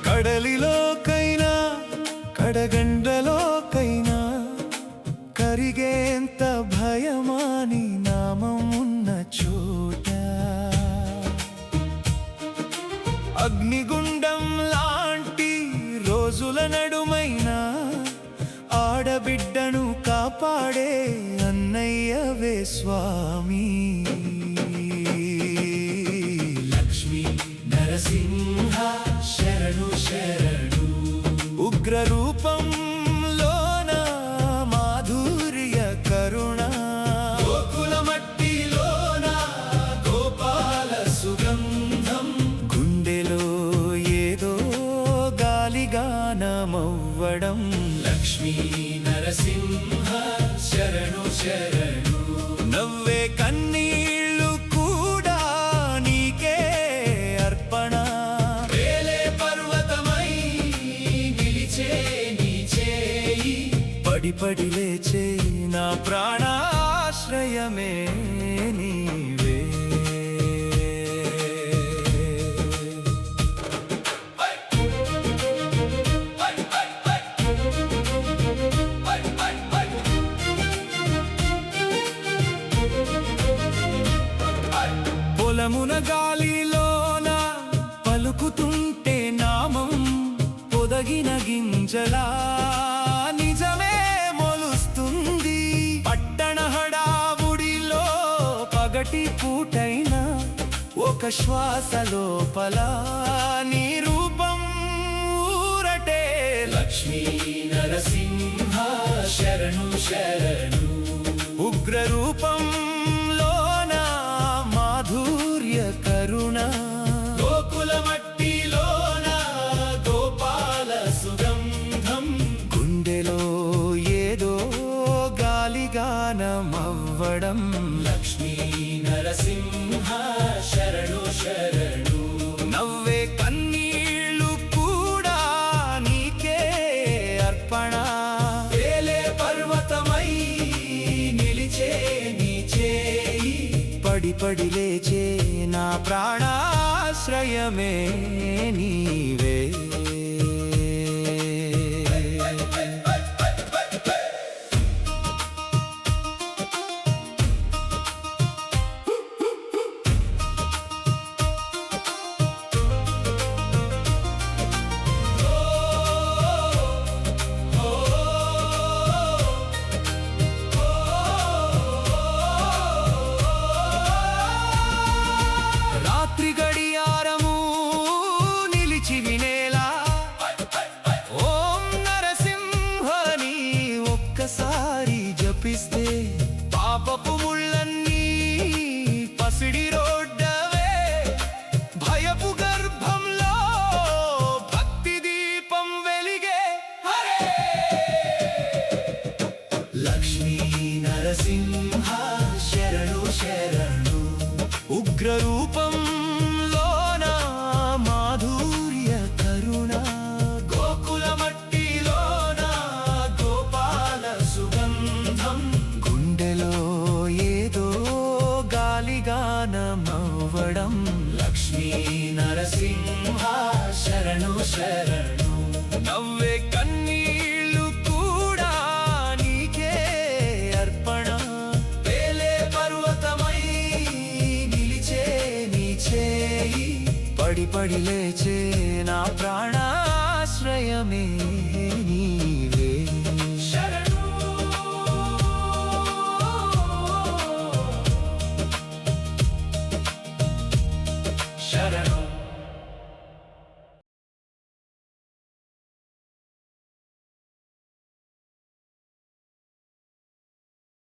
కడలిలోకైనా కడగండ్రలోకైనా కరిగేంత భయమాని నామం ఉన్న చోట అగ్నిగుండం లాంటి రోజుల నడుమైనా ఆడబిడ్డను కాపాడే అన్నయ్యవే స్వామి. లక్ష్మీ నరసింహ శరణు శరణు. ఉగ్ర రూపంలోన మాధుర్య కరుణ, గోకుల మట్టిలోన గోపాల సుగంధం, గుండెలో ఏదో గాలిగానమవ్వడం. లక్ష్మీ నరసింహ శరణు శరణు. నవ్వే కన్నీళ్ళు కూడా నీకే అర్పణ. వేలే పర్వతమై నిలిచే నీ చేయి, పడి పడి లేచే నా ప్రాణాశ్రయమే నీవే. పొలమున గాలిలోన పలుకుతుంటే నామం, పొదగిన గింజలా నిజమే మొలుస్తుంది. పట్టణ హడావుడిలో పగటి పూటైనా ఒక శ్వాస లోపల నీ రూపం ఊరటే. లక్ష్మీ నరసింహ శరణు శరణు. ఉగ్ర రూపంలోన మాధుర్య కరుణ, గోకుల మట్టిలోన గోపాల సుగంధం, గుండెలో ఏదో గాలిగానమవ్వడం. లక్ష్మీ నరసింహ శరణు శరణు. నవ్వే కన్నీళ్ళు కూడా నీకే అర్పణ. వేలే పర్వతమై నిలిచే నీ చేయి, పడి పడి లేచే నా ప్రాణాశ్రయమే నీవే. రాత్రి గడియారము నిలిచి వినేలా ఓం నరసింహని ఒక్కసారి జపిస్తే పాపపు ముళ్ళన్నీ పసిడి రోడ్డవే. భయపు గర్భంలో భక్తి దీపం వెలిగే. హరే లక్ష్మీ నరసింహ శరణు శరణు. ఉగ్ర రూపంలోన మాధుర్య కరుణ, గోకుల మట్టిలోన గోపాల సుగంధం, గుండెలో ఏదో గాలిగానమవ్వడం. లక్ష్మీ నరసింహ శరణు శరణు. నవ్వే కన్నీళ్ళు కూడా నీకే అర్పణ. వేలే పర్వతమై నిలిచే నీ చేయి, పడి పడి లేచే నా ప్రాణాశ్రయమే నీ.